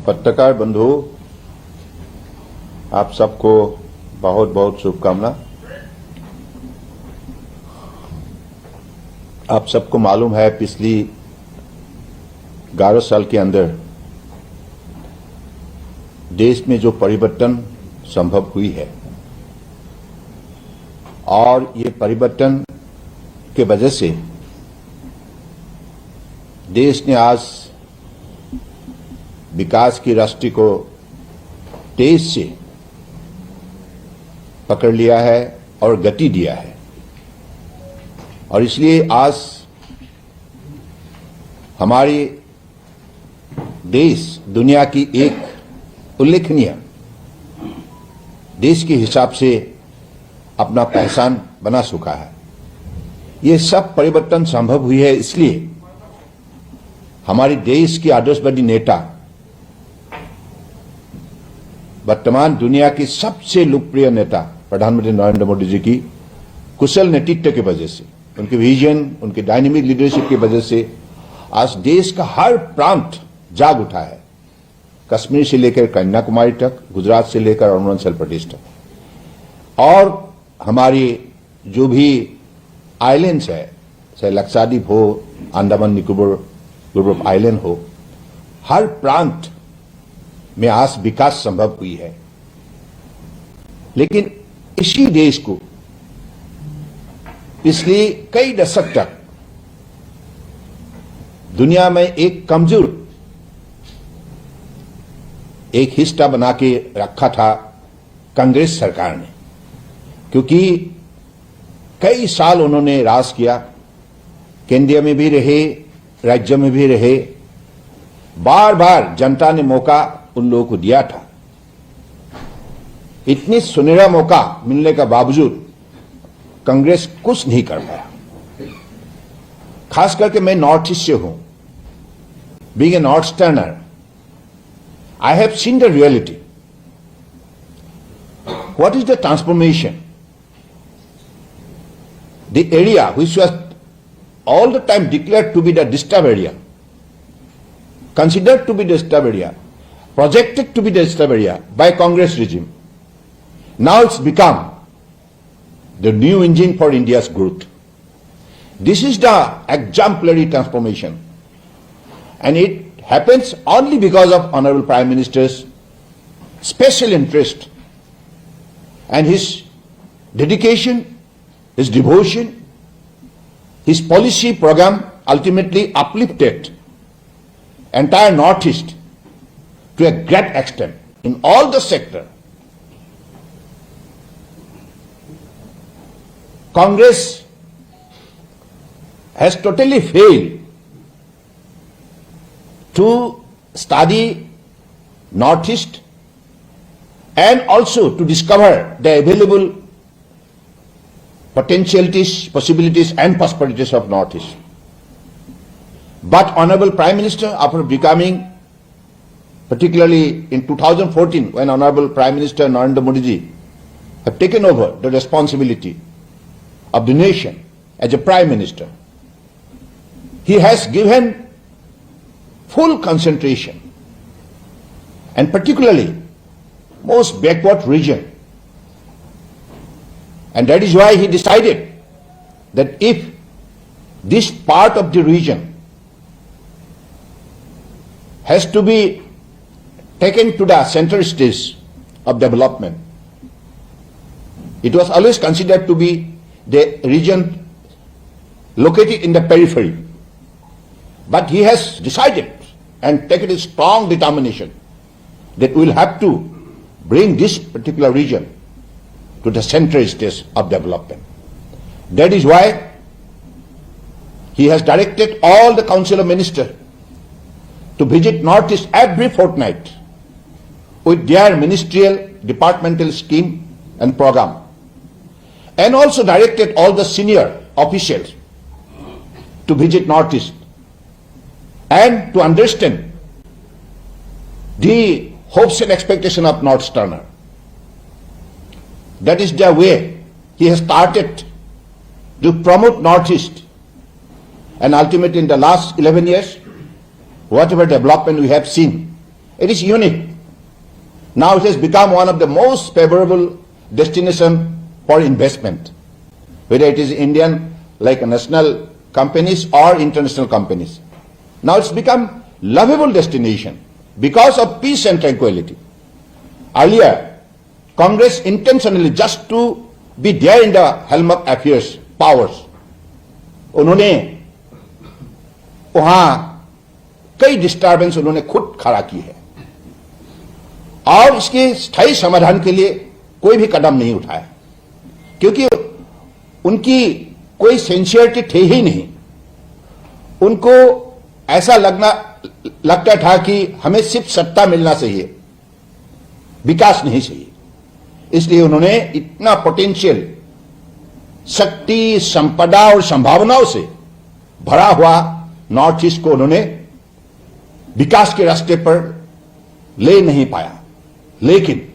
पत्रकार बंधु, आप सबको बहुत बहुत शुभकामना। आप सबको मालूम है पिछली 11 साल के अंदर देश में जो परिवर्तन संभव हुई है और ये परिवर्तन के वजह से देश ने आज विकास की रास्ते को तेज से पकड़ लिया है और गति दिया है और इसलिए आज हमारी देश दुनिया की एक उल्लेखनीय देश के हिसाब से अपना पहचान बना चुका है। ये सब परिवर्तन संभव हुई है इसलिए हमारे देश के आदर्शवादी नेता वर्तमान दुनिया की सबसे लोकप्रिय नेता प्रधानमंत्री नरेंद्र मोदी जी की कुशल नेतृत्व की वजह से, उनके विजन, उनके डायनेमिक लीडरशिप की वजह से आज देश का हर प्रांत जाग उठा है। कश्मीर से लेकर कन्याकुमारी तक, गुजरात से लेकर अरुणाचल प्रदेश तक और हमारी जो भी आइलैंड्स है, चाहे लक्षद्वीप हो, Andaman Nicobar group of island हो, हर प्रांत में आज विकास संभव हुई है। लेकिन इसी देश को पिछले कई दशक तक दुनिया में एक कमजोर एक हिस्सा बना के रखा था कांग्रेस सरकार ने, क्योंकि कई साल उन्होंने राज किया, केंद्र में भी रहे, राज्य में भी रहे, बार बार जनता ने मौका उन लोगों को दिया था। इतनी सुनहरा मौका मिलने का बावजूद कांग्रेस कुछ नहीं कर पाया। खास करके मैं नॉर्थ ईस्ट से हूं, being a north easterner, I have seen the reality. What is the transformation? The area which was all the time declared to be the disturbed area, considered to be the disturbed area, projected to be the disturbed area by Congress regime, now it's become the new engine for India's growth. This is the exemplary transformation, and it happens only because of Honorable Prime Minister's special interest and his dedication, his devotion, his policy program ultimately uplifted entire Northeast to a great extent in all the sector. Congress has totally failed to study Northeast and also to discover the available potentialities, possibilities and prosperities of Northeast. But Honorable Prime Minister, after becoming, particularly in 2014, when Honorable Prime Minister Narendra Modi ji have taken over the responsibility of the nation as a Prime Minister, he has given full concentration and particularly most backward region, and that is why he decided that if this part of the region has to be taken to the center stage of development, it was always considered to be the region located in the periphery, but he has decided and taken a strong determination that we will have to bring this particular region to the central stage of development. That is why he has directed all the Council of Ministers to visit Northeast every fortnight with their ministerial departmental scheme and program, and also directed all the senior officials to visit Northeast and to understand the hopes and expectations of North-Easterner. That is the way he has started to promote Northeast, and ultimately in the last 11 years, whatever development we have seen It is unique. Now it has become one of the most favorable destination for investment, whether it is Indian like national companies or international companies. Now it's become lovable destination because of peace and tranquility. Earlier, Congress intentionally just to be there in the helm of affairs, powers, उन्होंने वहां कई disturbance उन्होंने खुद खड़ा की है और इसके स्थायी समाधान के लिए कोई भी कदम नहीं उठाया, क्योंकि उनकी कोई सिंसियरिटी थे ही नहीं। उनको ऐसा लगता था कि हमें सिर्फ सत्ता मिलना चाहिए, विकास नहीं चाहिए। इसलिए उन्होंने इतना पोटेंशियल, शक्ति, संपदा और संभावनाओं से भरा हुआ नॉर्थ ईस्ट को उन्होंने विकास के रास्ते पर ले नहीं पाया। लेकिन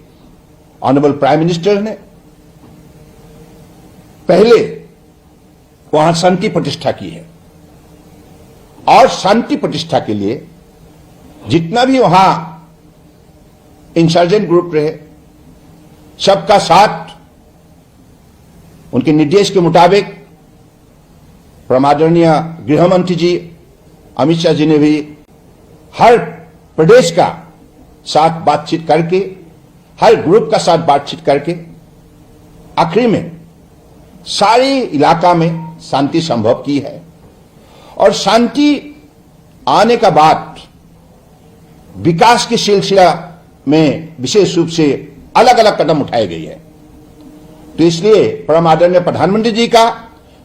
ऑनरेबल प्राइम मिनिस्टर ने पहले वहां शांति प्रतिष्ठा की है और शांति प्रतिष्ठा के लिए जितना भी वहां इंसर्जेंट ग्रुप रहे, सबका साथ उनके निर्देश के मुताबिक परमादरणीय गृह मंत्री जी अमित शाह जी ने भी हर प्रदेश का साथ बातचीत करके, हर ग्रुप का साथ बातचीत करके आखिरी में सारे इलाका में शांति संभव की है। और शांति आने का बाद विकास के सिलसिला में विशेष रूप से अलग अलग कदम उठाए गए हैं। तो इसलिए परम आदरणीय प्रधानमंत्री जी का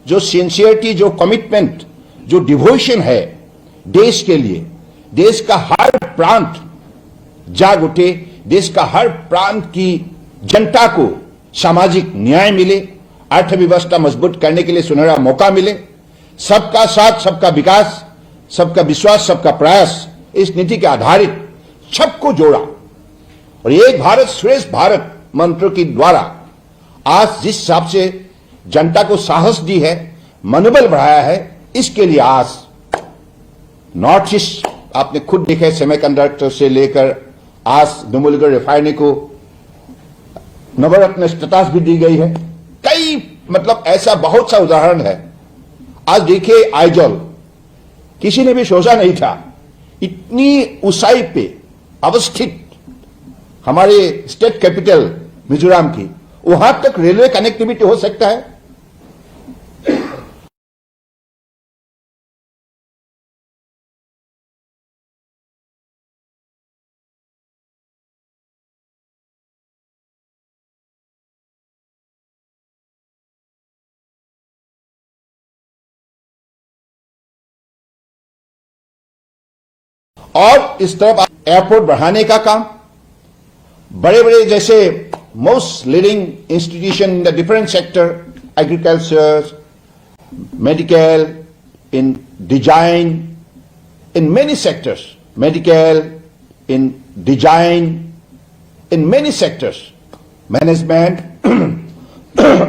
जो सिंसियरिटी, जो कमिटमेंट, जो डिवोशन है देश के लिए, देश का हर प्रांत जाग उठे, देश का हर प्रांत की जनता को सामाजिक न्याय मिले, अर्थव्यवस्था मजबूत करने के लिए सुनहरा मौका मिले, सबका साथ, सबका विकास, सबका विश्वास, सबका प्रयास, इस नीति के आधारित सबको जोड़ा और एक भारत श्रेष्ठ भारत मंत्र के द्वारा आज जिस हिसाब से जनता को साहस दी है, मनोबल बढ़ाया है, इसके लिए आज नॉर्थ ईस्ट आपने खुद देखा, सेमीकंडक्टर से लेकर आज नुमलीगढ़ रिफाइनरी को नवरत्न स्टेटस भी दी गई है। कई मतलब ऐसा बहुत सा उदाहरण है। आज देखिए आइजॉल, किसी ने भी सोचा नहीं था इतनी ऊंचाई पे अवस्थित हमारे स्टेट कैपिटल मिजोरम की, वहां तक रेलवे कनेक्टिविटी हो सकता है। और इस तरफ एयरपोर्ट बढ़ाने का काम, बड़े बड़े जैसे most leading institution in the different sector, agriculture, medical, in design, in many sectors, medical, in design, in many sectors, management,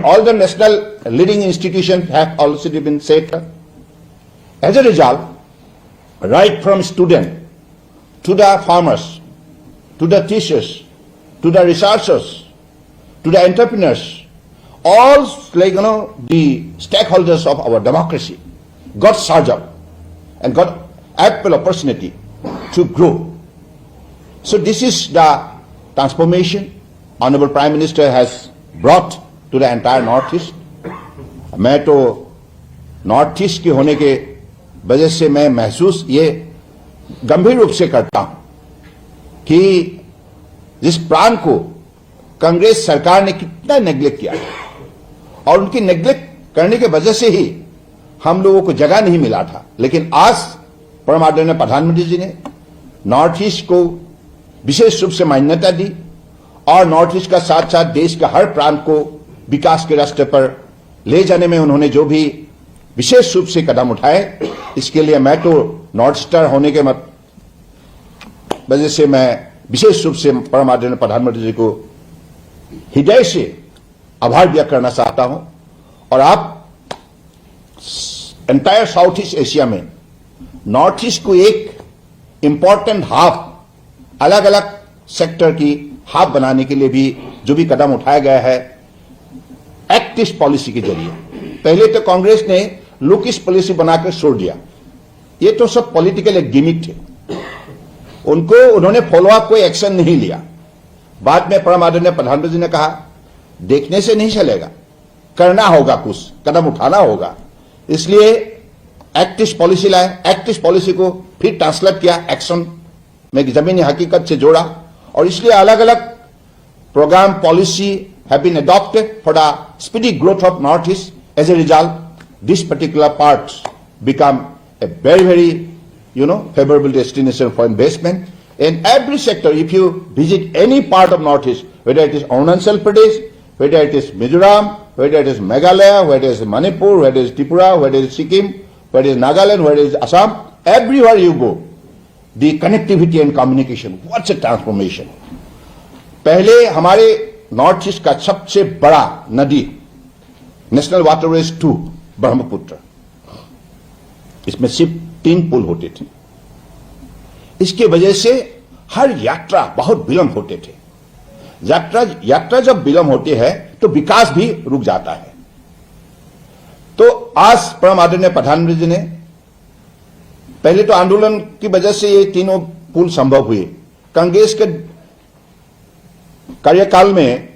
all the national leading institutions have already been set up. As a result, right from student to the farmers, to the teachers, to the researchers, to the entrepreneurs, all the stakeholders of our democracy got surged up and got ample opportunity to grow. So this is the transformation Honorable Prime Minister has brought to the entire North East. मैं तो north east के होने के वजह से मैं महसूस ये गंभीर रूप से करता हूं कि जिस प्रांत को कांग्रेस सरकार ने कितना नेग्लेक्ट किया और उनकी नेग्लेक्ट करने के वजह से ही हम लोगों को जगह नहीं मिला था, लेकिन आज परम आदरणीय प्रधानमंत्री जी ने नॉर्थ ईस्ट को विशेष रूप से मान्यता दी और नॉर्थ ईस्ट का साथ साथ देश का हर प्रांत को विकास के रास्ते पर ले जाने में उन्होंने जो भी विशेष रूप से कदम उठाए, इसके लिए मैं तो नॉर्थ ईस्टर होने के वजह से मैं विशेष रूप से परम आदरणीय प्रधानमंत्री जी को हृदय से आभार व्यक्त करना चाहता हूं। और आप एंटायर साउथ ईस्ट एशिया में नॉर्थ ईस्ट को एक इंपॉर्टेंट हब अलग अलग सेक्टर की हाथ बनाने के लिए भी जो भी कदम उठाया गया है एक्टिव पॉलिसी के जरिए। पहले तो कांग्रेस ने लुकिश पॉलिसी बनाकर छोड़ दिया, ये तो सब पॉलिटिकल एक गिमिक थे, उन्होंने फॉलो अप कोई एक्शन नहीं लिया। बाद में परम आदरणीय प्रधानमंत्री ने कहा देखने से नहीं चलेगा, करना होगा, कुछ कदम उठाना होगा, इसलिए एक्टिव पॉलिसी लाए। एक्टिव पॉलिसी को फिर ट्रांसलेट किया एक्शन में, जमीनी हकीकत से जोड़ा, और इसलिए अलग अलग program policy have been adopted for the speedy growth of north east. As a result this particular parts become a very favorable destination for investment in every sector. If you visit any part of Northeast, whether it is Arunachal Pradesh, whether it is Mizoram, whether it is Meghalaya, whether it is Manipur, whether it is Tripura, whether it is Sikkim, whether it is Nagaland, whether it is Assam, everywhere you go, the connectivity and communication, what's a transformation. पहले हमारे north east का सबसे बड़ा नदी national waterways 2 Brahmaputra, इसमें सिर्फ 3 पुल होते थे। इसके वजह से हर यात्रा बहुत विलंब होते थे। यात्रा जब विलंब होती है तो विकास भी रुक जाता है। तो आज परम आदरणीय प्रधानमंत्री जी ने पहले तो आंदोलन की वजह से ये तीनों पुल संभव हुए। कांग्रेस के कार्यकाल में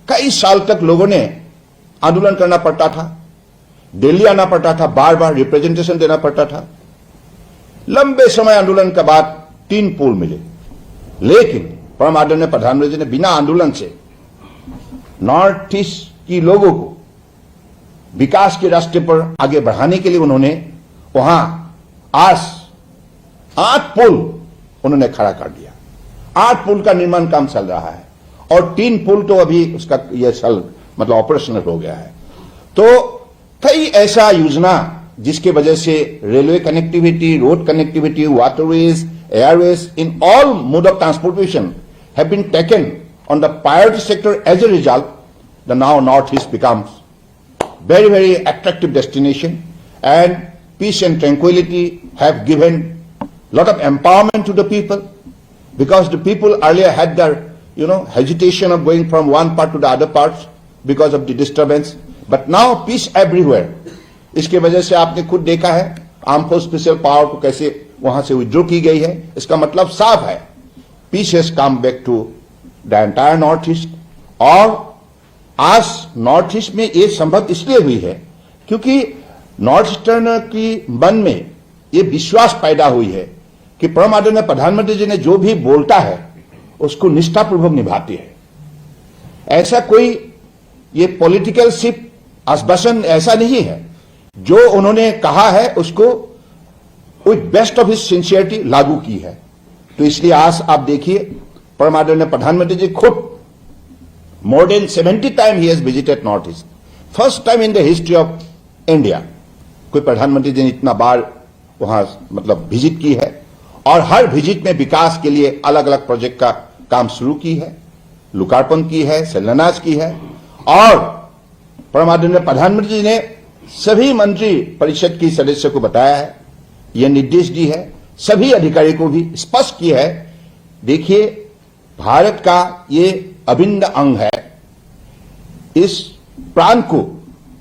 कई साल तक लोगों ने आंदोलन करना पड़ता था, दिल्ली आना पड़ता था, बार बार रिप्रेजेंटेशन देना पड़ता था। लंबे समय आंदोलन के बाद 3 पुल मिले, लेकिन परम आदरणीय प्रधानमंत्री जी ने बिना आंदोलन से नॉर्थ ईस्ट की लोगों को विकास के रास्ते पर आगे बढ़ाने के लिए उन्होंने वहां आज 8 पुल उन्होंने खड़ा कर दिया। 8 पुल का निर्माण काम चल रहा है और 3 पुल तो अभी उसका यह साल मतलब ऑपरेशनल हो गया है। तो कई ऐसा योजना जिसके वजह से railway connectivity, road connectivity, waterways, airways in all mode of transportation have been taken on the priority sector. As a result the now north east becomes very attractive destination, and peace and tranquility have given lot of empowerment to the people, because the people earlier had their hesitation of going from one part to the other parts because of the disturbance, but now peace everywhere. इसके वजह से आपने खुद देखा है arm force special power को कैसे वहां से withdraw की गई है। इसका मतलब साफ है, peace has come back to the entire north east. और आज नॉर्थ ईस्ट में ये संभव इसलिए हुई है क्योंकि नॉर्थ ईस्टर्न की मन में ये विश्वास पैदा हुई है कि परम आदरणीय प्रधानमंत्री जी ने जो भी बोलता है उसको निष्ठापूर्वक निभाती है। ऐसा कोई ये पॉलिटिकल सिर्फ आश्वासन ऐसा नहीं है, जो उन्होंने कहा है उसको with best of his sincerity लागू की है। तो इसलिए आज आप देखिए परम आदरणीय प्रधानमंत्री जी खुद more than 70 times he has visited North East. First time in the history of India कोई प्रधानमंत्री जी ने इतना बार वहां मतलब विजिट की है, और हर विजिट में विकास के लिए अलग अलग प्रोजेक्ट का काम शुरू की है, लोकार्पण की है, शिलान्यास की है। और परम आदरणीय प्रधानमंत्री जी ने सभी मंत्री परिषद की सदस्य को बताया है, यह निर्देश दी है, सभी अधिकारी को भी स्पष्ट किया है, देखिए भारत का ये अभिन्न अंग है, इस प्रांत को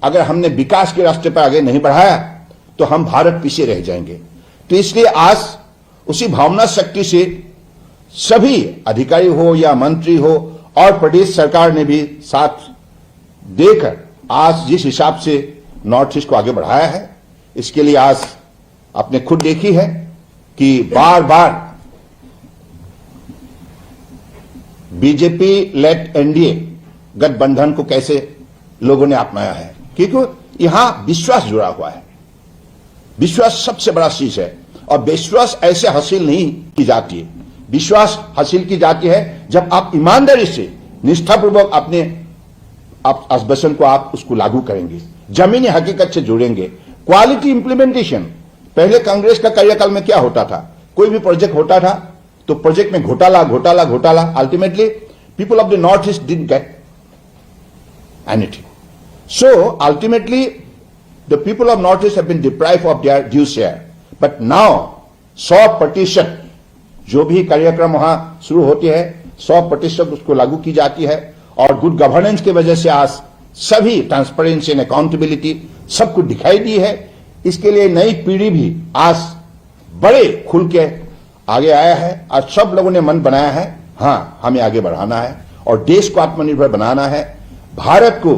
अगर हमने विकास के रास्ते पर आगे नहीं बढ़ाया तो हम भारत पीछे रह जाएंगे। तो इसलिए आज उसी भावना शक्ति से सभी अधिकारी हो या मंत्री हो और प्रदेश सरकार ने भी साथ देकर आज जिस हिसाब से नॉर्थ ईस्ट को आगे बढ़ाया है, इसके लिए आज आपने खुद देखी है कि बार बार बीजेपी लेड एनडीए गठबंधन को कैसे लोगों ने अपनाया है, क्योंकि यहां विश्वास जुड़ा हुआ है। विश्वास सबसे बड़ा चीज है, और विश्वास ऐसे हासिल नहीं की जाती है। विश्वास हासिल की जाती है जब आप ईमानदारी से निष्ठापूर्वक अपने आश्वासन को आप उसको लागू करेंगे, जमीनी हकीकत से जुड़ेंगे। क्वालिटी इंप्लीमेंटेशन, पहले कांग्रेस का कार्यकाल में क्या होता था, कोई भी प्रोजेक्ट होता था तो प्रोजेक्ट में घोटाला, ultimately people of the north east didn't get anything. So ultimately the people of north east have been deprived of their due share, but now 100% जो भी कार्यक्रम वहां शुरू होते हैं 100% उसको लागू की जाती है और गुड गवर्नेंस की वजह से आज सभी ट्रांसपेरेंसी एंड अकाउंटेबिलिटी सब कुछ दिखाई दी है। इसके लिए नई पीढ़ी भी आज बड़े खुल के आगे आया है और सब लोगों ने मन बनाया है, हाँ हमें आगे बढ़ाना है और देश को आत्मनिर्भर बनाना है, भारत को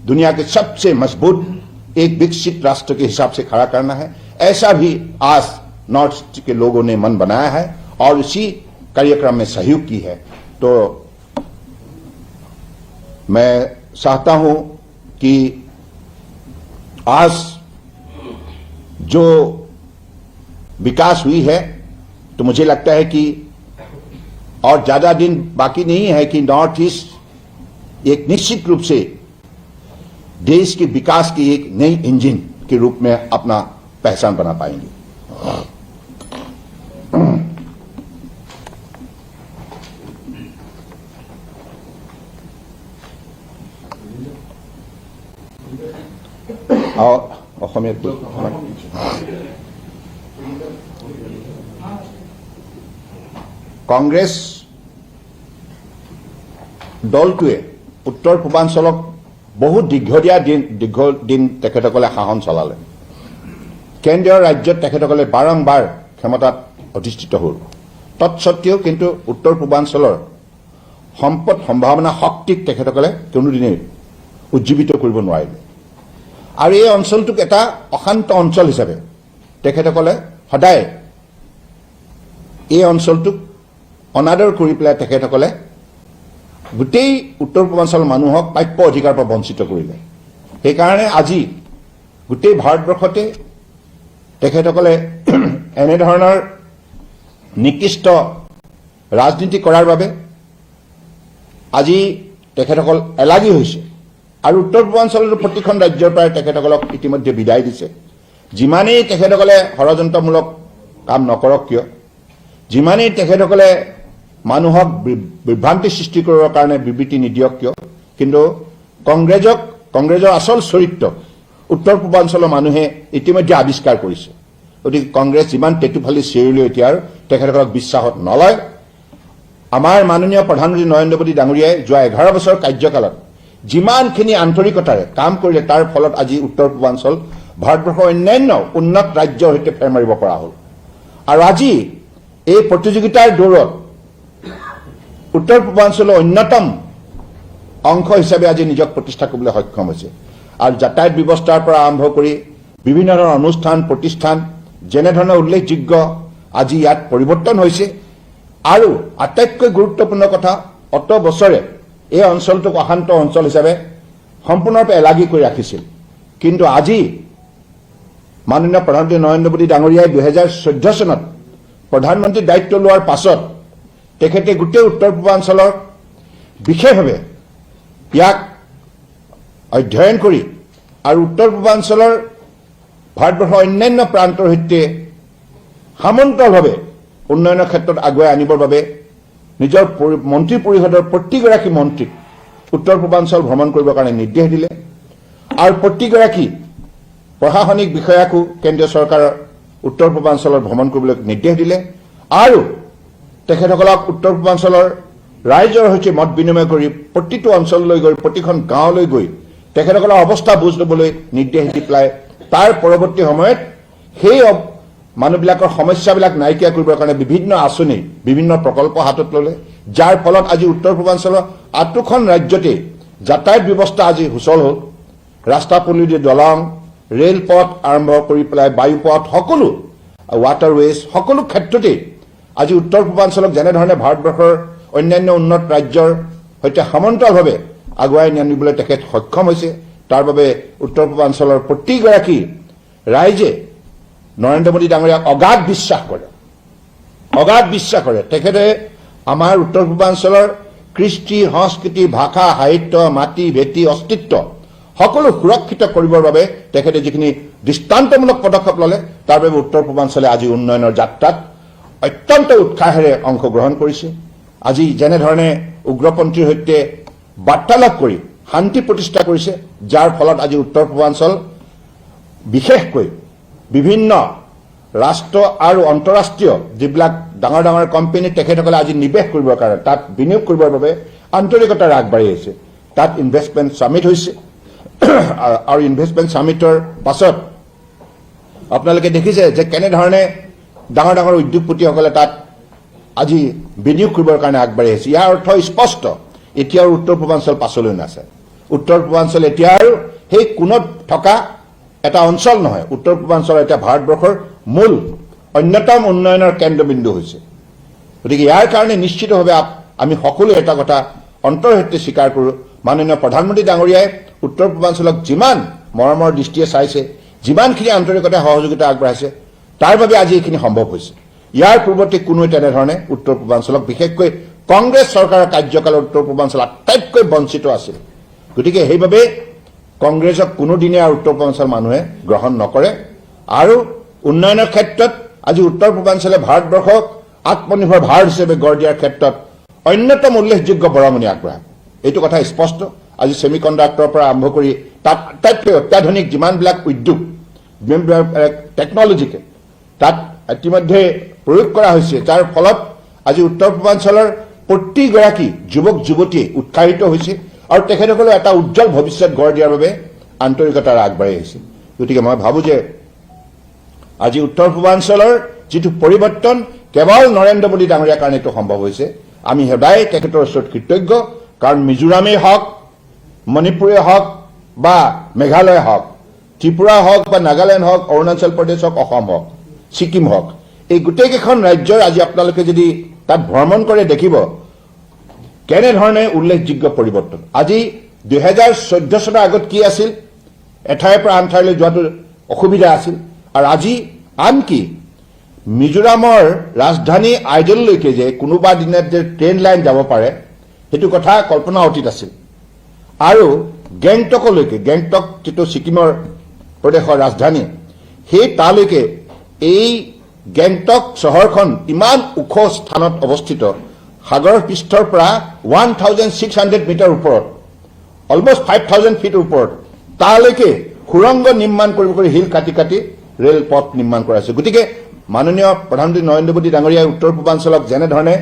दुनिया के सबसे मजबूत एक विकसित राष्ट्र के हिसाब से खड़ा करना है। ऐसा भी आज नॉर्थ ईस्ट के लोगों ने मन बनाया है और इसी कार्यक्रम में सहयोग की है। तो मैं चाहता हूं कि आज जो विकास हुई है तो मुझे लगता है कि और ज्यादा दिन बाकी नहीं है कि नॉर्थ ईस्ट एक निश्चित रूप से देश के विकास की एक नई इंजन के रूप में अपना पहचान बना पाएंगे। और কংগ্ৰেছ দলটোৱে উত্তৰ পূৰ্বাঞ্চলক বহুত দীৰ্ঘদিন তেখেতসকলে শাসন চলালে। কেন্দ্ৰীয় ৰাজ্যত তেখেতসকলে বাৰম্বাৰ ক্ষমতাত অধিষ্ঠিত হ'ল। তৎসত্ত্বেও কিন্তু উত্তৰ পূৰ্বাঞ্চলৰ সম্পদ সম্ভাৱনা শক্তিক তেখেতসকলে কোনোদিনেই উজ্জীৱিত কৰিব নোৱাৰিলে আৰু এই অঞ্চলটোক এটা অশান্ত অঞ্চল হিচাপে তেখেতসকলে সদায় এই অঞ্চলটোক অনাদৰ কৰি পেলাই তেখেতসকলে গোটেই উত্তৰ পূৰ্বাঞ্চলৰ মানুহক প্ৰাপ্য অধিকাৰৰ পৰা বঞ্চিত কৰিলে। সেইকাৰণে আজি গোটেই ভাৰতবৰ্ষতে তেখেতসকলে এনেধৰণৰ নিকৃষ্ট ৰাজনীতি কৰাৰ বাবে আজি তেখেতসকল এলাগী হৈছে আৰু উত্তৰ পূৰ্বাঞ্চলৰ প্ৰতিখন ৰাজ্যৰ পৰা তেখেতসকলক ইতিমধ্যে বিদায় দিছে। যিমানেই তেখেতসকলে ষড়যন্ত্ৰমূলক কাম নকৰক কিয়, যিমানেই তেখেতসকলে মানুহক বিভ্ৰান্তি সৃষ্টি কৰিবৰ কাৰণে বিবৃতি নিদিয়ক কিয়, কিন্তু কংগ্ৰেছৰ আচল চৰিত্ৰ উত্তৰ পূৰ্বাঞ্চলৰ মানুহে ইতিমধ্যে আৱিষ্কাৰ কৰিছে। গতিকে কংগ্ৰেছ যিমান টেটুফালি চিঞৰিলেও এতিয়া আৰু তেখেতসকলক বিশ্বাসত নলয়। আমাৰ মাননীয় প্ৰধানমন্ত্ৰী নৰেন্দ্ৰ মোদী ডাঙৰীয়াই যোৱা 11 বছৰ কাৰ্যকালত যিমানখিনি আন্তৰিকতাৰে কাম কৰিলে তাৰ ফলত আজি উত্তৰ পূৰ্বাঞ্চল ভাৰতবৰ্ষৰ অন্যান্য উন্নত ৰাজ্যৰ সৈতে ফেৰ মাৰিব পৰা হ'ল। আৰু আজি এই প্ৰতিযোগিতাৰ দৌৰত উত্তৰ পূৰ্বাঞ্চলৰ অন্যতম অংশ হিচাপে আজি নিজক প্ৰতিষ্ঠা কৰিবলৈ সক্ষম হৈছে। আৰু যাতায়াত ব্যৱস্থাৰ পৰা আৰম্ভ কৰি বিভিন্ন ধৰণৰ অনুষ্ঠান প্ৰতিষ্ঠান যেনেধৰণৰ উল্লেখযোগ্য আজি ইয়াত পৰিৱৰ্তন হৈছে। আৰু আটাইতকৈ গুৰুত্বপূৰ্ণ কথা, অত বছৰে এই অঞ্চলটোক অশান্ত অঞ্চল হিচাপে সম্পূৰ্ণৰূপে এলাগী কৰি ৰাখিছিল, কিন্তু আজি মাননীয় প্ৰধানমন্ত্ৰী নৰেন্দ্ৰ মোদী ডাঙৰীয়াই 2014 চনত প্ৰধানমন্ত্ৰীৰ দায়িত্ব লোৱাৰ পাছত তেখেতে গোটেই উত্তৰ পূৰ্বাঞ্চলৰ বিশেষভাৱে ইয়াক অধ্যয়ন কৰি আৰু উত্তৰ পূৰ্বাঞ্চলৰ ভাৰতবৰ্ষৰ অন্যান্য প্ৰান্তৰ সৈতে সমান্তৰালভাৱে উন্নয়নৰ ক্ষেত্ৰত আগুৱাই আনিবৰ বাবে নিজৰ মন্ত্ৰী পৰিষদৰ প্ৰতিগৰাকী মন্ত্ৰীক উত্তৰ পূৰ্বাঞ্চল ভ্ৰমণ কৰিবৰ কাৰণে নিৰ্দেশ দিলে আৰু প্ৰতিগৰাকী প্ৰশাসনিক বিষয়াকো কেন্দ্ৰীয় চৰকাৰৰ উত্তৰ পূৰ্বাঞ্চলৰ ভ্ৰমণ কৰিবলৈ নিৰ্দেশ দিলে আৰু তেখেতসকলক উত্তৰ পূৰ্বাঞ্চলৰ ৰাইজৰ সৈতে মত বিনিময় কৰি প্ৰতিটো অঞ্চললৈ গৈ প্ৰতিখন গাঁৱলৈ গৈ তেখেতসকলৰ অৱস্থা বুজ ল'বলৈ নিৰ্দেশ দি পেলাই তাৰ পৰৱৰ্তী সময়ত সেই মানুহবিলাকৰ সমস্যাবিলাক নাইকিয়া কৰিবৰ কাৰণে বিভিন্ন আঁচনি বিভিন্ন প্ৰকল্প হাতত ল'লে, যাৰ ফলত আজি উত্তৰ পূৰ্বাঞ্চলৰ আটাইখন ৰাজ্যতে যাতায়াত ব্যৱস্থা আজি সুচল হ'ল। ৰাস্তা পদূলি, দলং, ৰেলপথ আৰম্ভ কৰি পেলাই বায়ুপথ, সকলো ৱাটাৰৱেজ, সকলো ক্ষেত্ৰতে আজি উত্তৰ পূৰ্বাঞ্চলক যেনেধৰণে ভাৰতবৰ্ষৰ অন্যান্য উন্নত ৰাজ্যৰ সৈতে সমান্তৰালভাৱে আগুৱাই নিয়াবলৈ তেখেত সক্ষম হৈছে। তাৰ বাবে উত্তৰ পূৰ্বাঞ্চলৰ প্ৰতিগৰাকী ৰাইজে নৰেন্দ্ৰ মোদী ডাঙৰীয়াক অগাধ বিশ্বাস কৰে। তেখেতে আমাৰ উত্তৰ পূৰ্বাঞ্চলৰ কৃষ্টি, সংস্কৃতি, ভাষা, সাহিত্য, মাটি, ভেটি, অস্তিত্ব সকলো সুৰক্ষিত কৰিবৰ বাবে তেখেতে যিখিনি দৃষ্টান্তমূলক পদক্ষেপ ল'লে, তাৰ বাবে উত্তৰ পূৰ্বাঞ্চলে আজি উন্নয়নৰ যাত্ৰাত অত্যন্ত উৎসাহেৰে অংশগ্ৰহণ কৰিছে। আজি যেনেধৰণে উগ্ৰপন্থীৰ সৈতে বাৰ্তালাপ কৰি শান্তি প্ৰতিষ্ঠা কৰিছে, যাৰ ফলত আজি উত্তৰ পূৰ্বাঞ্চল বিশেষকৈ বিভিন্ন ৰাষ্ট্ৰ আৰু অন্তঃৰাষ্ট্ৰীয় যিবিলাক ডাঙৰ ডাঙৰ কোম্পানী তেখেতসকলে আজি নিৱেশ কৰিবৰ কাৰণে তাত বিনিয়োগ কৰিবৰ বাবে আন্তৰিকতাৰে আগবাঢ়ি আহিছে তাত ইনভেষ্টমেণ্ট সামিট হৈছে আৰু ইনভেষ্টমেণ্ট সামিটৰ পাছত আপোনালোকে দেখিছে যে কেনেধৰণে ডাঙৰ ডাঙৰ উদ্যোগপতিসকলে তাত আজি বিনিয়োগ কৰিবৰ কাৰণে আগবাঢ়ি আহিছে ইয়াৰ অৰ্থ স্পষ্ট এতিয়া উত্তৰ পূৰ্বাঞ্চল পাছলৈ নাছে উত্তৰ পূৰ্বাঞ্চল এতিয়া আৰু সেই কোণত থকা এটা অঞ্চল নহয় উত্তৰ পূৰ্বাঞ্চল এতিয়া ভাৰতবৰ্ষৰ মূল অন্যতম উন্নয়নৰ কেন্দ্ৰবিন্দু হৈছে গতিকে ইয়াৰ কাৰণে নিশ্চিতভাৱে আমি সকলোৱে এটা কথা অন্তৰ্হিতে স্বীকাৰ কৰোঁ মাননীয় প্ৰধানমন্ত্ৰী ডাঙৰীয়াই উত্তৰ পূৰ্বাঞ্চলক যিমান মৰমৰ দৃষ্টিয়ে চাইছে যিমানখিনি আন্তৰিকতা সহযোগিতা আগবঢ়াইছে তাৰ বাবে আজি এইখিনি সম্ভৱ হৈছে ইয়াৰ পূৰ্বতে কোনো তেনেধৰণে উত্তৰ পূৰ্বাঞ্চলক বিশেষকৈ কংগ্ৰেছ চৰকাৰৰ কাৰ্যকালত উত্তৰ পূৰ্বাঞ্চল আটাইতকৈ বঞ্চিত আছিল গতিকে সেইবাবে কংগ্ৰেছক কোনোদিনে আৰু উত্তৰ পূৰ্বাঞ্চল মানুহে গ্ৰহণ নকৰে আৰু উন্নয়নৰ ক্ষেত্ৰত আজি উত্তৰ পূৰ্বাঞ্চলে ভাৰতবৰ্ষক আত্মনিৰ্ভৰ ভাৰত হিচাপে গঢ় দিয়াৰ ক্ষেত্ৰত অন্যতম উল্লেখযোগ্য বৰঙণি আগবঢ়ায় এইটো কথা স্পষ্ট আজি সেমিকণ্ডাক্টৰৰ পৰা আৰম্ভ কৰি তাত আটাইতকৈ অত্যাধুনিক যিমানবিলাক উদ্যোগ টেকনলজিকে তাত ইতিমধ্যে প্ৰয়োগ কৰা হৈছে যাৰ ফলত আজি উত্তৰ পূৰ্বাঞ্চলৰ প্ৰতিগৰাকী যুৱক যুৱতীয়ে উৎসাহিত হৈছে আৰু তেখেতসকলে এটা উজ্জ্বল ভৱিষ্যত গঢ় দিয়াৰ বাবে আন্তৰিকতাৰে আগবাঢ়ি আহিছে গতিকে মই ভাবোঁ যে আজি উত্তৰ পূৰ্বাঞ্চলৰ যিটো পৰিৱৰ্তন কেৱল নৰেন্দ্ৰ মোদী ডাঙৰীয়াৰ কাৰণে এইটো সম্ভৱ হৈছে আমি সদায় তেখেতৰ ওচৰত কৃতজ্ঞ কাৰণ মিজোৰামেই হওক মণিপুৰেই হওক বা মেঘালয় হওক ত্ৰিপুৰা হওক বা নাগালেণ্ড হওক অৰুণাচল প্ৰদেশ হওক অসম হওক ছিকিম হওক এই গোটেইকেইখন ৰাজ্যৰ আজি আপোনালোকে যদি তাত ভ্ৰমণ কৰে দেখিব কেনেধৰণে উল্লেখযোগ্য পৰিৱৰ্তন আজি 2014 চনৰ আগত কি আছিল এঠাইৰ পৰা আন ঠাইলৈ যোৱাটো অসুবিধা আছিল আৰু আজি আনকি মিজোৰামৰ ৰাজধানী আইজললৈকে যে কোনোবা দিনত যে ট্ৰেইন লাইন যাব পাৰে সেইটো কথা কল্পনা অতীত আছিল আৰু গেংটকলৈকে গেংটক যিটো ছিকিমৰ প্ৰদেশৰ ৰাজধানী সেই তালৈকে এই গেংটক চহৰখন ইমান ওখ স্থানত অৱস্থিত সাগৰৰ পৃষ্ঠৰ পৰা 1600 মিটাৰ ওপৰত অলমোষ্ট 5000 ফিট ওপৰত তালৈকে সুৰংগ নিৰ্মাণ কৰি হিল কাটি কাটি ৰেল পথ নিৰ্মাণ কৰা হৈছে গতিকে মাননীয় প্ৰধানমন্ত্ৰী নৰেন্দ্ৰ মোদী ডাঙৰীয়াই উত্তৰ পূৰ্বাঞ্চলক যেনেধৰণে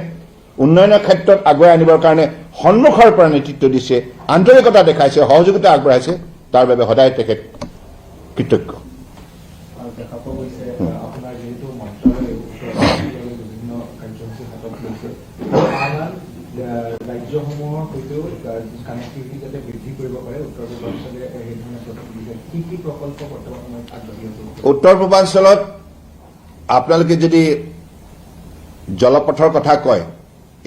উন্নয়নৰ ক্ষেত্ৰত আগুৱাই আনিবৰ কাৰণে সন্মুখৰ পৰা নেতৃত্ব দিছে আন্তৰিকতা দেখাইছে সহযোগিতা আগবঢ়াইছে তাৰ বাবে সদায় তেখেত কৃতজ্ঞ ৰাজ্যসমূহৰ সৈতেও কানেক্টিভিটি যাতে বৃদ্ধি কৰিব পাৰে উত্তৰ পূৰ্বাঞ্চলে এই ধৰণে কি প্ৰকল্প বৰ্তমান সময়ত আগবাঢ়ি আছে উত্তৰ পূৰ্বাঞ্চলত আপোনালোকে যদি জলপথৰ কথা কয়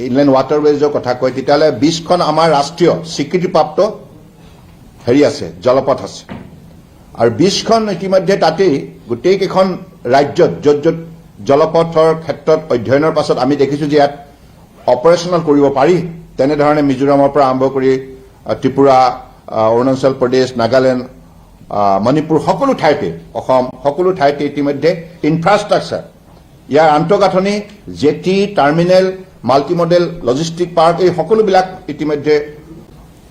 ইনলেণ্ড ৱাটাৰৱেজৰ কথা কয় তেতিয়াহ'লে 20খন আমাৰ ৰাষ্ট্ৰীয় স্বীকৃতিপ্ৰাপ্ত আছে জলপথ আছে আৰু 20খন ইতিমধ্যে তাতেই গোটেইকেইখন ৰাজ্যত য'ত য'ত জলপথৰ ক্ষেত্ৰত অধ্যয়নৰ পাছত আমি দেখিছোঁ যে ইয়াত অপাৰেশ্যনেল কৰিব পাৰি তেনেধৰণে মিজোৰামৰ পৰা আৰম্ভ কৰি ত্ৰিপুৰা অৰুণাচল প্ৰদেশ নাগালেণ্ড মণিপুৰ সকলো ঠাইতে অসম সকলো ঠাইতে ইতিমধ্যে ইনফ্ৰাষ্ট্ৰাকচাৰ ইয়াৰ আন্তঃগাঁথনি jetty terminal multimodal logistic park এই সকলোবিলাক ইতিমধ্যে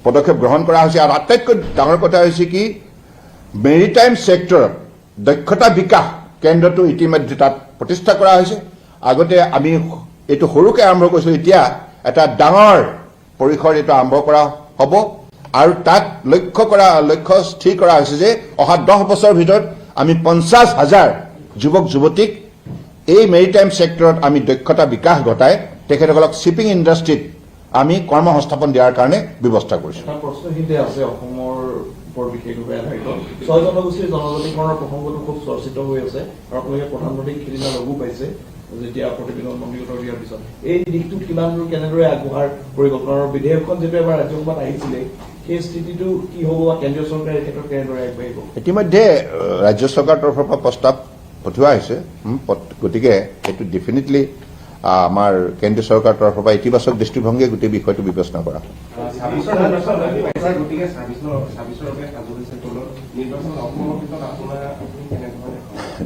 পদক্ষেপ গ্ৰহণ কৰা হৈছে আৰু আটাইতকৈ ডাঙৰ কথা হৈছে কি মেৰিটাইম ছেক্টৰত দক্ষতা বিকাশ কেন্দ্ৰটো ইতিমধ্যে তাত প্ৰতিষ্ঠা কৰা হৈছে আগতে আমি এইটো সৰুকৈ আৰম্ভ কৰিছিলোঁ এতিয়া এটা ডাঙৰ পৰিসৰ এইটো আৰম্ভ কৰা হ'ব আৰু তাত লক্ষ্য স্থিৰ কৰা হৈছে যে অহা 10 বছৰৰ ভিতৰত আমি 50,000 যুৱক যুৱতীক এই মেৰিটাইম ছেক্টৰত আমি দক্ষতা বিকাশ ঘটাই তেখেতসকলক শ্বিপিং ইণ্ডাষ্ট্ৰীত আমি কৰ্মসংস্থাপন দিয়াৰ কাৰণে ব্যৱস্থা কৰিছোঁ এটা প্ৰশ্ন হিতে আছে অসমৰ ওপৰত বিশেষভাৱে আধাৰিত 6 জনগোষ্ঠীৰ জনজাতিকৰণৰ প্ৰসংগটো খুব চৰ্চিত হৈ আছে আৰু আপোনালোকে প্ৰধানমন্ত্ৰীক সিদিনা লগো পাইছে যেতিয়া প্ৰতিবেদন মন্ত্ৰীগত দিয়াৰ পিছত এই দিশটো কিমান দূৰ কেনেদৰে আগবঢ়াৰ পৰিকল্পনাৰ বিধেয়কখন যেতিয়া এবাৰ ৰাজ্যসভাত আহিছিলে সেই স্থিতিটো কি হ'ব বা কেন্দ্ৰীয় চৰকাৰে এই ক্ষেত্ৰত কেনেদৰে আগবাঢ়িব ইতিমধ্যে ৰাজ্য চৰকাৰৰ তৰফৰ পৰা প্ৰস্তাৱ পঠোৱা হৈছে গতিকে এইটো ডেফিনেটলি আমাৰ কেন্দ্ৰীয় চৰকাৰৰ তৰফৰ পৰা ইতিবাচক দৃষ্টিভংগীয়ে গোটেই বিষয়টো বিবেচনা কৰা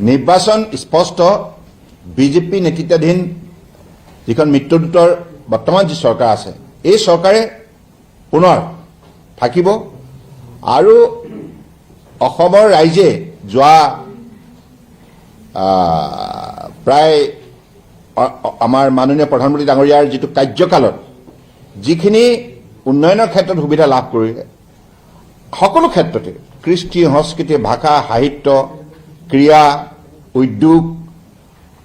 নিৰ্বাচন স্পষ্ট বিজেপি নেতৃত্বাধীন যিখন মিত্ৰজোঁটৰ বৰ্তমান যি চৰকাৰ আছে এই চৰকাৰে পুনৰ থাকিব আৰু অসমৰ ৰাইজে যোৱা প্ৰায় আমাৰ মাননীয় প্ৰধানমন্ত্ৰী ডাঙৰীয়াৰ যিটো কাৰ্যকালত যিখিনি উন্নয়নৰ ক্ষেত্ৰত সুবিধা লাভ কৰিলে সকলো ক্ষেত্ৰতে কৃষ্টি সংস্কৃতি ভাষা সাহিত্য ক্ৰীড়া উদ্যোগ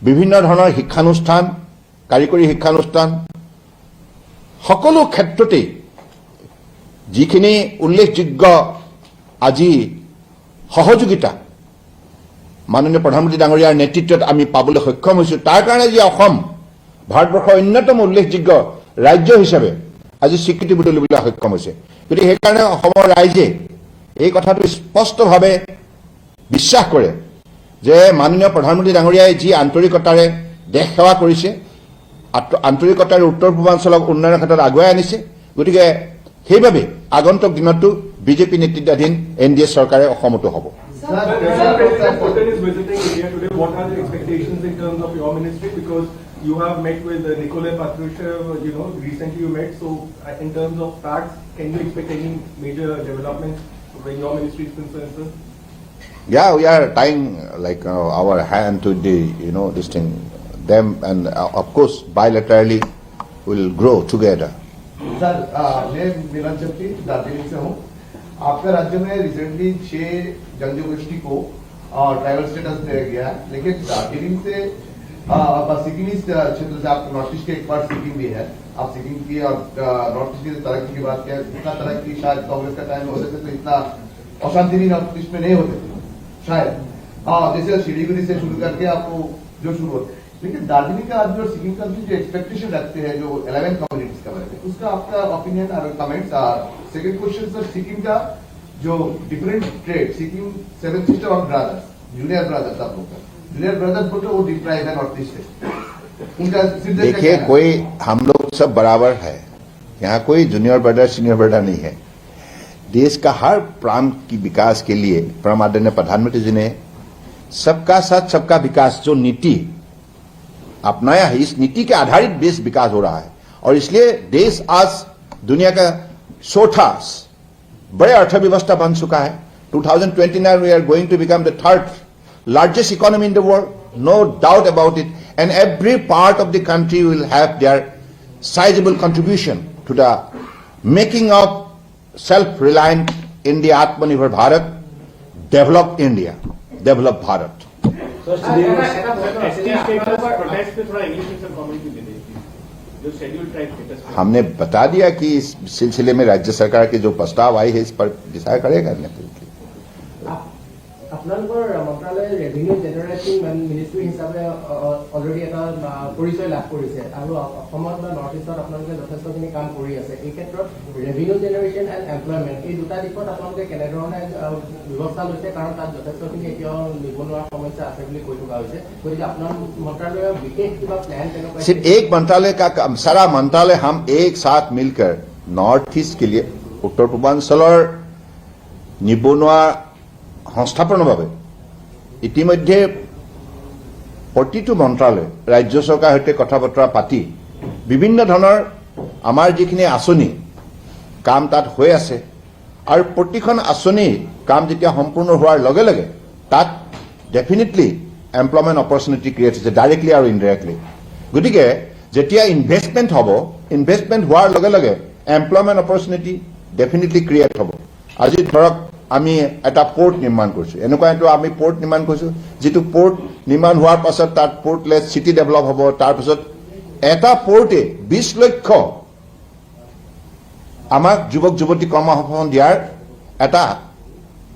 বিভিন্ন ধৰণৰ শিক্ষানুষ্ঠান কাৰিকৰী শিক্ষানুষ্ঠান সকলো ক্ষেত্ৰতে যিখিনি উল্লেখযোগ্য আজি সহযোগিতা মাননীয় প্ৰধানমন্ত্ৰী ডাঙৰীয়াৰ নেতৃত্বত আমি পাবলৈ সক্ষম হৈছো তাৰ কাৰণে যি অসম ভাৰতবৰ্ষৰ অন্যতম উল্লেখযোগ্য ৰাজ্য হিচাপে আজি স্বীকৃতি বুটলিবলৈ সক্ষম হৈছে গতিকে সেইকাৰণে অসমৰ ৰাইজে এই কথাটো স্পষ্টভাৱে বিশ্বাস কৰে যে মাননীয় প্ৰধানমন্ত্ৰী ডাঙৰীয়াই যি আন্তৰিকতাৰে দেশ সেৱা কৰিছে আন্তৰিকতাৰে উত্তৰ পূৰ্বাঞ্চলক উন্নয়নৰ ক্ষেত্ৰত আগুৱাই আনিছে গতিকে সেইবাবে আগন্তুক দিনতো বিজেপি নেতৃত্বাধীন এনডিএ চৰকাৰে অসমতো হ'ব President Putin is visiting India today. What are the expectations in terms of your ministry? Because you have met with Nikolai Patrushev, recently you met. So, in terms of facts, can you expect any major developments when your ministry is concerned, sir? Yeah, we are tying our hand to this thing, them, and of course bilaterally will grow together. Sir मैं मिलन शक्ति दार्जिलिंग से हूँ आपका राज्य में recently 6 जनजाति को tribal status दिया गया है लेकिन दार्जिलिंग से सिक्किम क्षेत्र से आप नॉर्थ ईस्ट के एक पार्ट सिक्किम भी है आप सिक्किम की और नॉर्थ ईस्ट की तरक्की की बात किया इतना तरक्की शायद कांग्रेस का टाइम होते थे तो इतना अशांति भी नॉर्थ ईस्ट में नहीं होते थे शायद जैसे सिलीगुड़ी से शुरू करके आपको जो शुरू होते लेकिन दार्जिलिंग का आदमी और सिक्किम का आदमी जो एक्सपेक्टेशन रखते हैं जो 11 कम्युनिटीज का बारे में उसका आपका ओपिनियन और comments second question sir Sikkim का जो डिफरेंट ट्रेड सिक्किम 7 सिस्टर और ब्रदर्स जूनियर ब्रदर्स आप लोग का जूनियर ब्रदर्स बोलते वो डीप ट्राइब है नॉर्थ ईस्ट से उनका देखिए कोई हम लोग सब बराबर है यहाँ कोई जूनियर ब्रदर सीनियर ब्रदर नहीं है देश का हर प्रांत की विकास के लिए परम आदरणीय प्रधानमंत्री जी ने सबका साथ सबका विकास जो नीति अपनाया है इस नीति के आधारित देश विकास हो रहा है और इसलिए देश आज दुनिया का चौथा बड़े अर्थव्यवस्था बन चुका है 2029 we are going to become the third largest economy in the world no doubt about it and every part of the country will have their sizable contribution to the making of self-reliant India, Atmanirbhar Bharat, developed India, developed Bharat. Sir हमने बता दिया कि इस सिलसिले में राज्य सरकार के जो प्रस्ताव आई है इस पर विचार करेगा আপোনালোকৰ মন্ত্ৰালয়ে ৰেভিনিউ জেনেৰেটিং মিনিষ্ট্ৰী হিচাপে অলৰেডি এটা পৰিচয় লাভ কৰিছে আৰু অসমত বা নৰ্থ ইষ্টত আপোনালোকে যথেষ্টখিনি কাম কৰি আছে এই ক্ষেত্ৰত ৰেভিনিউ জেনেৰেশ্যন এণ্ড এমপ্লয়মেণ্ট এই দুটা দিশত আপোনালোকে কেনেধৰণে ব্যৱস্থা লৈছে কাৰণ তাত যথেষ্টখিনি এতিয়াও নিবনুৱাৰ সমস্যা আছে বুলি কৈ থকা হৈছে গতিকে আপোনাৰ মন্ত্ৰালয়ৰ বিশেষ কিবা প্লেন তেনেকুৱা सिर्फ एक मंत्रालय का काम सारा मंत्रालय हम एक साथ मिलकर नॉर्थ ईस्ट के लिए उत्तर पूर्वांचলৰ নিবনুৱা সংস্থাপনৰ বাবে ইতিমধ্যে প্ৰতিটো মন্ত্ৰালয় ৰাজ্য চৰকাৰৰ সৈতে কথা বতৰা পাতি বিভিন্ন ধৰণৰ আমাৰ যিখিনি আঁচনি কাম তাত হৈ আছে আৰু প্ৰতিখন আঁচনি কাম যেতিয়া সম্পূৰ্ণ হোৱাৰ লগে লগে তাত ডেফিনেটলি এমপ্লয়মেণ্ট অপৰচুনিটি ক্ৰিয়েট হৈছে ডাইৰেক্টলি আৰু ইনডাইৰেক্টলি গতিকে যেতিয়া ইনভেষ্টমেণ্ট হ'ব ইনভেষ্টমেণ্ট হোৱাৰ লগে লগে এমপ্লয়মেণ্ট অপৰচুনিটি ডেফিনেটলি ক্ৰিয়েট হ'ব আজি ধৰক আমি এটা পোৰ্ট নিৰ্মাণ কৰছো এনেকুৱা এটা আমি পোর্ট নির্মাণ করছো যেটো পোর্ট নির্মাণ হওয়ার পাছত তাত পোর্টলেস সিটি ডেভেলপ হব তার পাছত এটা পোর্টে 20 লক্ষ আমাক যুৱক যুৱতী কৰ্মসংস্থাপন দিয়াৰ এটা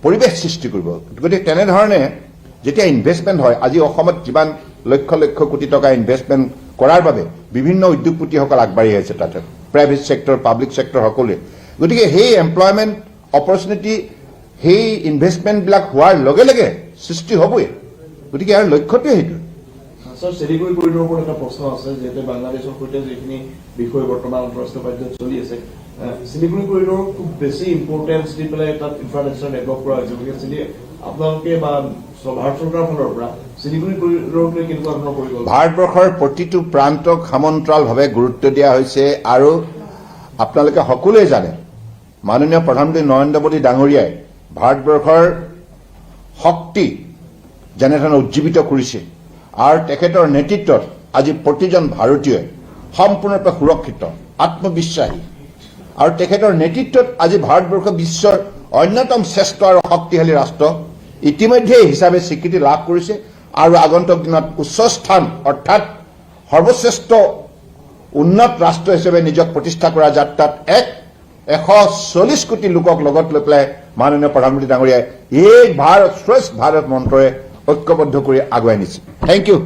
পৰিবেশ সৃষ্টি কৰিব গতিকে তেনে ধৰণে যেতিয়া ইনভেষ্টমেন্ট হয় আজি অসমত যিমান লক্ষ লক্ষ কোটি টকা ইনভেষ্টমেন্ট কৰাৰ বাবে বিভিন্ন উদ্যোগপতিসকল আগবাঢ়ি আহিছে তাতে প্ৰাইভেট সেক্টৰ পাব্লিক সেক্টৰ সকলোৱে গতিকে সেই এমপ্লয়মেন্ট অপৰচুনিটি সেই ইনভেষ্টমেন্ট বিলাক হোৱাৰ লগে লগে সৃষ্টি হ'বই গতিকে ইয়াৰ লক্ষ্যটো সেইটো সৰ শিলিগুৰি কৰিডৰৰ ওপৰত এটা প্ৰশ্ন আছে যেতে বাংলাদেশৰ সৈতে যিখিনি বিষয় বৰ্তমান আন্তঃৰাষ্ট্ৰীয় পৰ্যায়ত চলি আছে শিলিগুৰি কৰিডৰ খুব বেছি ইম্পৰ্টেন্স দি পেলাই তাত ইনফ্ৰাষ্ট্ৰাকচাৰ ডেভেলপ কৰা হৈছে গতিকে আপোনালোকে বা ভাৰত চৰকাৰৰ ফালৰ পৰা শিলিগুৰি কৰিডৰক লৈ কেনেকুৱা ধৰণৰ পৰিকল্পনা ভাৰতবৰ্ষৰ প্ৰতিটো প্ৰান্তক সমান্তৰালভাৱে গুৰুত্ব দিয়া হৈছে আৰু আপোনালোকে সকলোৱে জানে মাননীয় প্ৰধানমন্ত্ৰী নৰেন্দ্ৰ মোদী ডাঙৰীয়াই ভাৰতবৰ্ষৰ শক্তি যেনেধৰণে উজ্জীৱিত কৰিছে আৰু তেখেতৰ নেতৃত্বত আজি প্ৰতিজন ভাৰতীয় সম্পূৰ্ণৰূপে সুৰক্ষিত আত্মবিশ্বাসী আৰু তেখেতৰ নেতৃত্বত আজি ভাৰতবৰ্ষ বিশ্বৰ অন্যতম শ্ৰেষ্ঠ আৰু শক্তিশালী ৰাষ্ট্ৰ ইতিমধ্যে হিচাপে স্বীকৃতি লাভ কৰিছে আৰু আগন্তুক দিনত উচ্চ স্থান অৰ্থাৎ সৰ্বশ্ৰেষ্ঠ উন্নত ৰাষ্ট্ৰ হিচাপে নিজক প্ৰতিষ্ঠা কৰা যাত্ৰাত 140 কোটি লোকক লগত লৈ পেলাই মাননীয় প্ৰধানমন্ত্ৰী ডাঙৰীয়াই এই ভাৰত শ্ৰেষ্ঠ ভাৰত মন্ত্ৰৰে ঐক্যবদ্ধ কৰি আগুৱাই নিছে। Thank U.